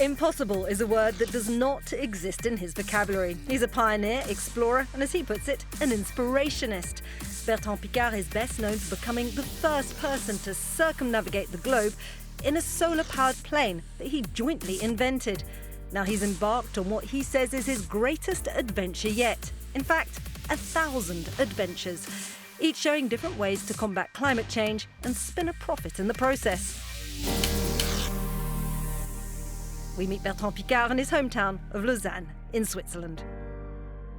Impossible is a word that does not exist in his vocabulary. He's a pioneer, explorer, and as he puts it, an inspirationist. Bertrand Piccard is best known for becoming the first person to circumnavigate the globe in a solar-powered plane that he jointly invented. Now he's embarked on what he says is his greatest adventure yet. In fact, 1,000 adventures, each showing different ways to combat climate change and spin a profit in the process. We meet Bertrand Piccard in his hometown of Lausanne in Switzerland.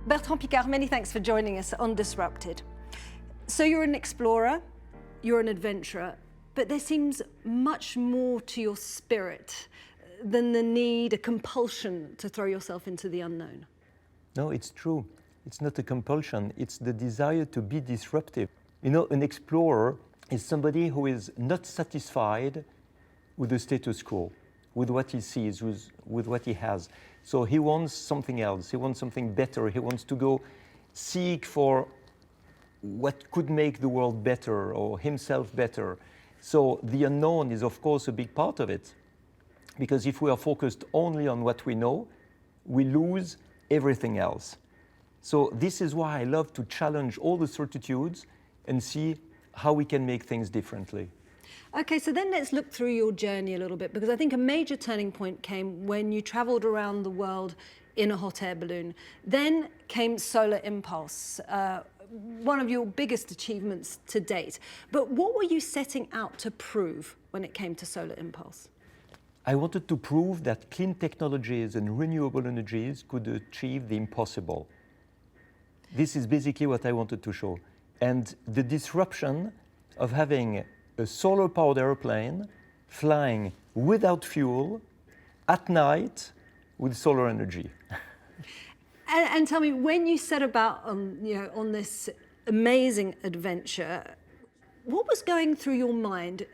Bertrand Piccard, many thanks for joining us on Disrupted. So you're an explorer, you're an adventurer, but there seems much more to your spirit than the need, a compulsion to throw yourself into the unknown. No, it's true. It's not a compulsion, it's the desire to be disruptive. You know, an explorer is somebody who is not satisfied with the status quo, with what he sees, with what he has. So he wants something else, he wants something better, he wants to go seek for what could make the world better or himself better. So the unknown is of course a big part of it, because if we are focused only on what we know, we lose everything else. So this is why I love to challenge all the certitudes and see how we can make things differently. Okay, so then let's look through your journey a little bit, because I think a major turning point came when you traveled around the world in a hot air balloon. Then came Solar Impulse, one of your biggest achievements to date. But what were you setting out to prove when it came to Solar Impulse? I wanted to prove that clean technologies and renewable energies could achieve the impossible. This is basically what I wanted to show. And the disruption of having a solar-powered airplane flying without fuel at night with solar energy. And tell me, when you set about on this amazing adventure, what was going through your mind?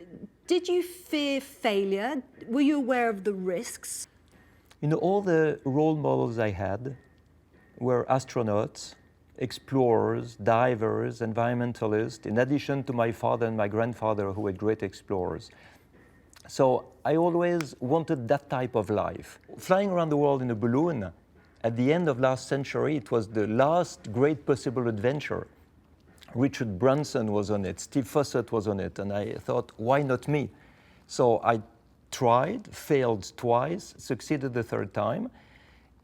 Did you fear failure? Were you aware of the risks? You know, all the role models I had were astronauts, explorers, divers, environmentalists, in addition to my father and my grandfather who were great explorers. So I always wanted that type of life. Flying around the world in a balloon, at the end of last century, it was the last great possible adventure. Richard Branson was on it, Steve Fossett was on it, and I thought, why not me? So I tried, failed twice, succeeded the third time,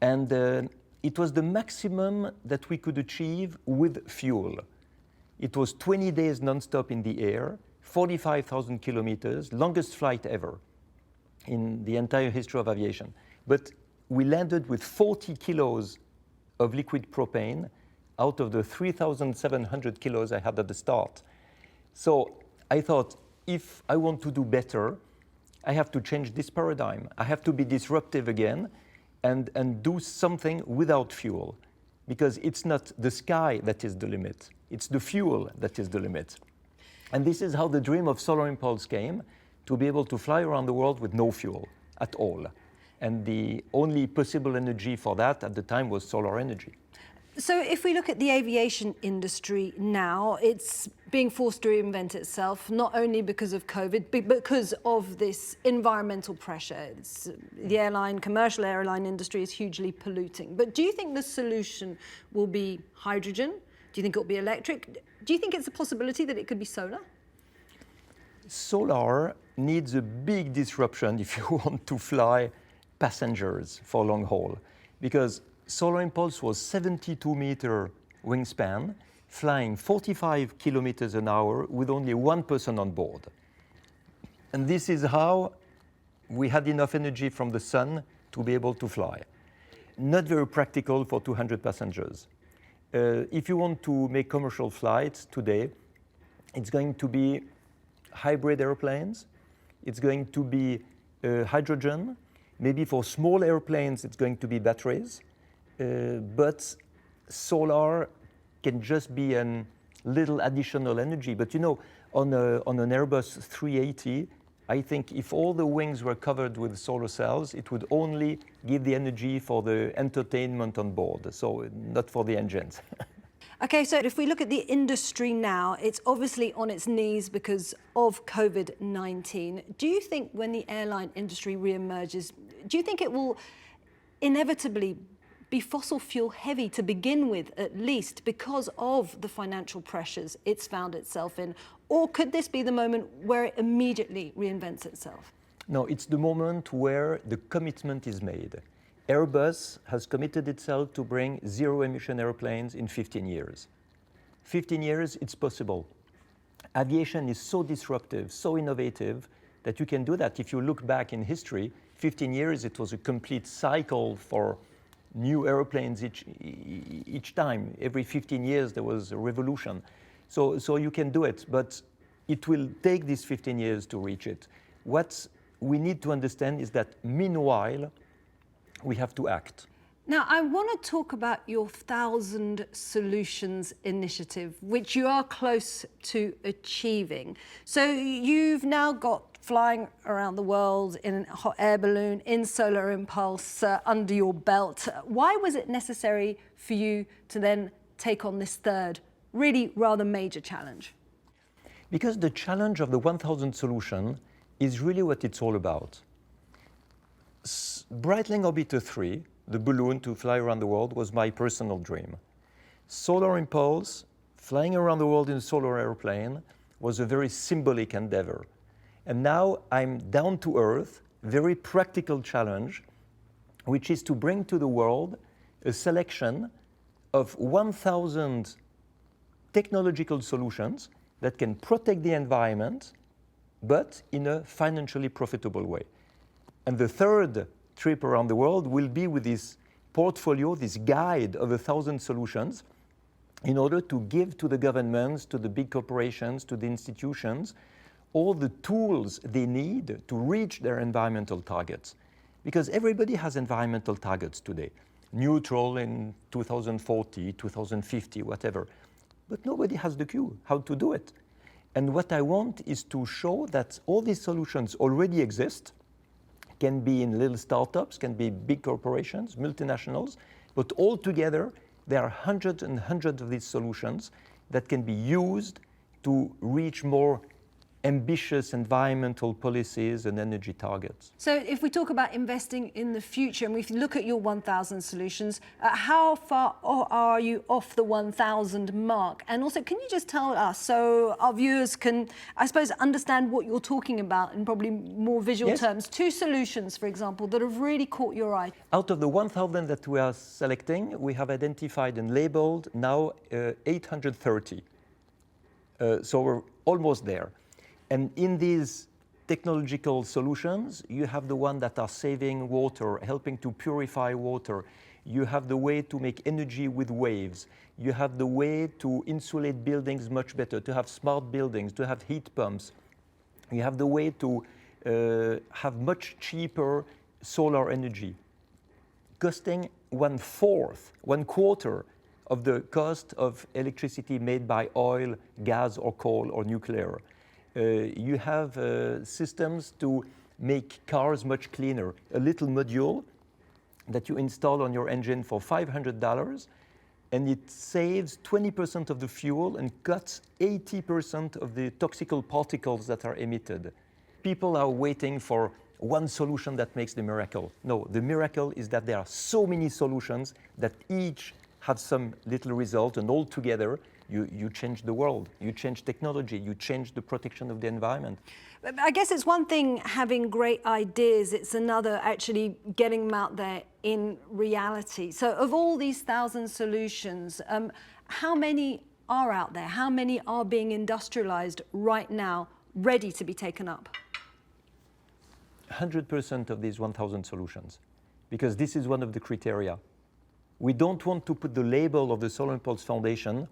and it was the maximum that we could achieve with fuel. It was 20 days non-stop in the air, 45,000 kilometers, longest flight ever in the entire history of aviation. But we landed with 40 kilos of liquid propane out of the 3,700 kilos I had at the start. So I thought, if I want to do better, I have to change this paradigm. I have to be disruptive again and do something without fuel, because it's not the sky that is the limit, it's the fuel that is the limit. And this is how the dream of Solar Impulse came, to be able to fly around the world with no fuel at all. And the only possible energy for that at the time was solar energy. So if we look at the aviation industry now, it's being forced to reinvent itself, not only because of COVID, but because of this environmental pressure. The commercial airline industry is hugely polluting. But do you think the solution will be hydrogen? Do you think it will be electric? Do you think it's a possibility that it could be solar? Solar needs a big disruption if you want to fly passengers for long haul, because Solar Impulse was 72-meter wingspan, flying 45 kilometers an hour with only one person on board. And this is how we had enough energy from the sun to be able to fly. Not very practical for 200 passengers. If you want to make commercial flights today, it's going to be hybrid airplanes, it's going to be hydrogen, maybe for small airplanes it's going to be batteries. But solar can just be a little additional energy. But you know, on an Airbus 380, I think if all the wings were covered with solar cells, it would only give the energy for the entertainment on board, so not for the engines. Okay, so if we look at the industry now, it's obviously on its knees because of COVID-19. Do you think when the airline industry re-emerges, do you think it will inevitably be fossil fuel heavy to begin with, at least because of the financial pressures it's found itself in? Or could this be the moment where it immediately reinvents itself? No, it's the moment where the commitment is made. Airbus has committed itself to bring zero-emission airplanes in 15 years. 15 years, it's possible. Aviation is so disruptive, so innovative, that you can do that. If you look back in history, 15 years, it was a complete cycle for new airplanes each time. Every 15 years, there was a revolution. So you can do it, but it will take these 15 years to reach it. What we need to understand is that meanwhile, we have to act. Now, I want to talk about your 1,000 Solutions initiative, which you are close to achieving. So you've now got flying around the world in a hot air balloon, in Solar Impulse, under your belt. Why was it necessary for you to then take on this third, really rather major challenge? Because the challenge of the 1,000 Solution is really what it's all about. Breitling Orbiter 3, the balloon to fly around the world, was my personal dream. Solar Impulse, flying around the world in a solar airplane, was a very symbolic endeavor. And now I'm down to earth, very practical challenge, which is to bring to the world a selection of 1,000 technological solutions that can protect the environment, but in a financially profitable way. And the third trip around the world will be with this portfolio, this guide of 1,000 solutions, in order to give to the governments, to the big corporations, to the institutions, all the tools they need to reach their environmental targets. Because everybody has environmental targets today, neutral in 2040, 2050, whatever. But nobody has the clue how to do it. And what I want is to show that all these solutions already exist, can be in little startups, can be big corporations, multinationals, but all together, there are hundreds and hundreds of these solutions that can be used to reach more ambitious environmental policies and energy targets. So if we talk about investing in the future, and we look at your 1,000 solutions, how far are you off the 1,000 mark? And also, can you just tell us, so our viewers can, I suppose, understand what you're talking about in probably more visual terms, 2 solutions, for example, that have really caught your eye? Out of the 1,000 that we are selecting, we have identified and labeled now 830. So we're almost there. And in these technological solutions, you have the one that are saving water, helping to purify water. You have the way to make energy with waves. You have the way to insulate buildings much better, to have smart buildings, to have heat pumps. You have the way to have much cheaper solar energy, costing 1/4, 1/4 of the cost of electricity made by oil, gas, or coal, or nuclear. You have systems to make cars much cleaner. A little module that you install on your engine for $500, and it saves 20% of the fuel and cuts 80% of the toxical particles that are emitted. People are waiting for one solution that makes the miracle. No, the miracle is that there are so many solutions that each have some little result, and all together, you change the world, you change technology, you change the protection of the environment. I guess it's one thing having great ideas, it's another actually getting them out there in reality. So of all these 1,000 solutions, how many are out there? How many are being industrialized right now, ready to be taken up? 100% of these 1,000 solutions, because this is one of the criteria. We don't want to put the label of the Solar Impulse Foundation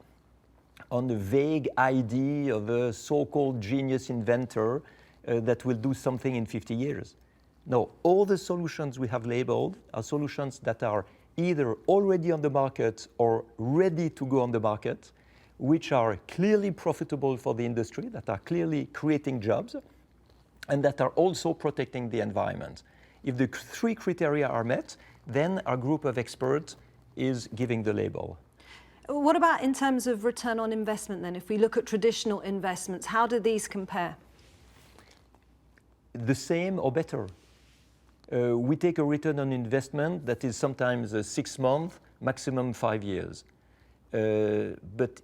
on the vague idea of a so-called genius inventor that will do something in 50 years. No, all the solutions we have labeled are solutions that are either already on the market or ready to go on the market, which are clearly profitable for the industry, that are clearly creating jobs, and that are also protecting the environment. If the 3 criteria are met, then our group of experts is giving the label. What about in terms of return on investment then? If we look at traditional investments, how do these compare? The same or better. We take a return on investment that is sometimes 6 months, maximum 5 years. But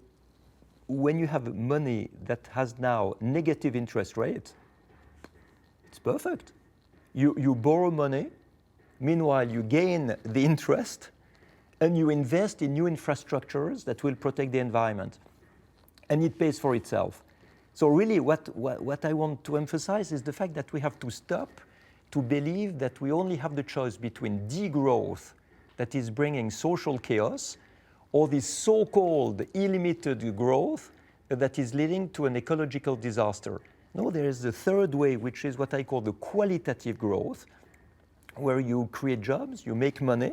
when you have money that has now negative interest rate, it's perfect. You borrow money, meanwhile you gain the interest, and you invest in new infrastructures that will protect the environment. And it pays for itself. So really what I want to emphasize is the fact that we have to stop to believe that we only have the choice between degrowth that is bringing social chaos or this so-called illimited growth that is leading to an ecological disaster. No, there is the third way, which is what I call the qualitative growth, where you create jobs, you make money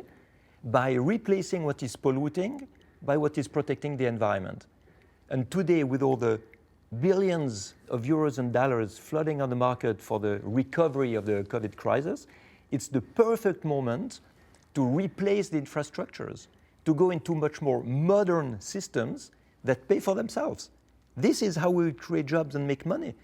by replacing what is polluting by what is protecting the environment. And today, with all the billions of euros and dollars flooding on the market for the recovery of the COVID crisis, it's the perfect moment to replace the infrastructures, to go into much more modern systems that pay for themselves. This is how we create jobs and make money.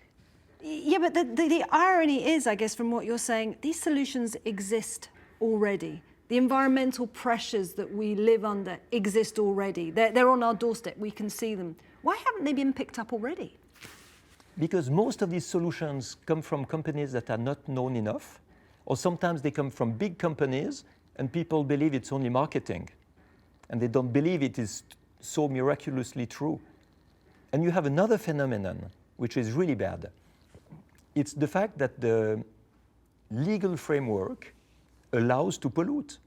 Yeah, but the irony is, I guess, from what you're saying, these solutions exist already. The environmental pressures that we live under exist already. They're on our doorstep, we can see them. Why haven't they been picked up already? Because most of these solutions come from companies that are not known enough, or sometimes they come from big companies and people believe it's only marketing, and they don't believe it is so miraculously true. And you have another phenomenon, which is really bad. It's the fact that the legal framework allows to pollute.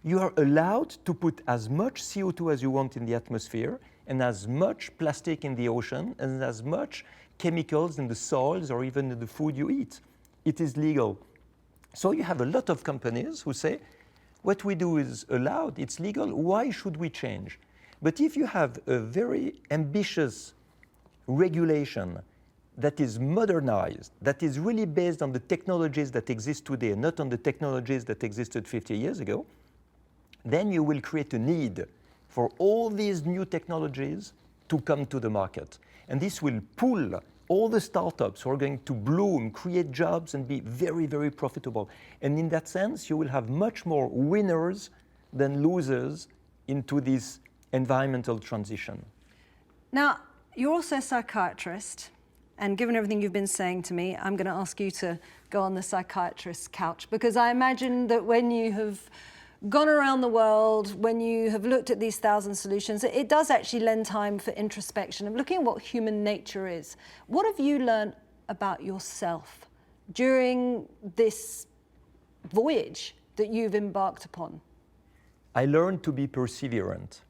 You are allowed to put as much CO2 as you want in the atmosphere and as much plastic in the ocean and as much chemicals in the soils or even in the food you eat. It is legal. So you have a lot of companies who say, what we do is allowed, it's legal, why should we change? But if you have a very ambitious regulation that is modernized, that is really based on the technologies that exist today, not on the technologies that existed 50 years ago, then you will create a need for all these new technologies to come to the market. And this will pull all the startups who are going to bloom, create jobs, and be very, very profitable. And in that sense, you will have much more winners than losers into this environmental transition. Now, you're also a psychiatrist. And given everything you've been saying to me, I'm going to ask you to go on the psychiatrist's couch, because I imagine that when you have gone around the world, when you have looked at these 1,000 solutions, it does actually lend time for introspection of looking at what human nature is. What have you learned about yourself during this voyage that you've embarked upon? I learned to be perseverant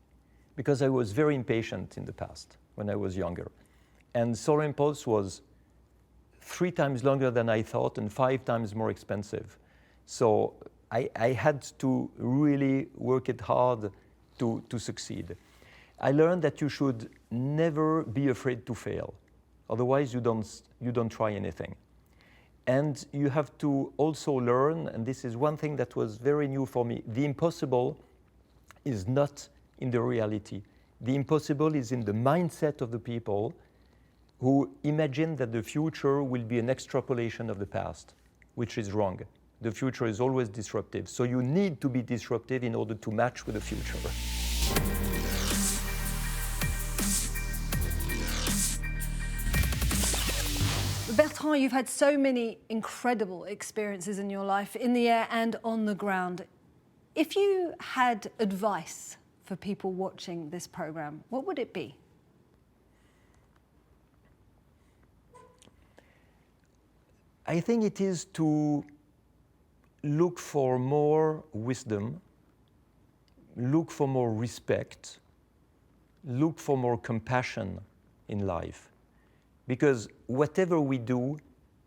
because I was very impatient in the past when I was younger. And Solar Impulse was 3 times longer than I thought and 5 times more expensive. So I had to really work it hard to succeed. I learned that you should never be afraid to fail. Otherwise, you don't try anything. And you have to also learn, and this is one thing that was very new for me, the impossible is not in the reality. The impossible is in the mindset of the people who imagine that the future will be an extrapolation of the past, which is wrong. The future is always disruptive. So you need to be disruptive in order to match with the future. Bertrand, you've had so many incredible experiences in your life, in the air and on the ground. If you had advice for people watching this program, what would it be? I think it is to look for more wisdom, look for more respect, look for more compassion in life. Because whatever we do,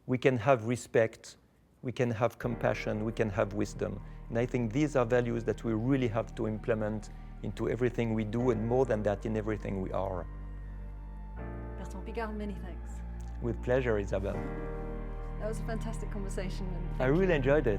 we can have respect, we can have compassion, we can have wisdom. And I think these are values that we really have to implement into everything we do, and more than that, in everything we are. Bertrand Piccard, many thanks. With pleasure, Isabelle. That was a fantastic conversation. I really enjoyed it.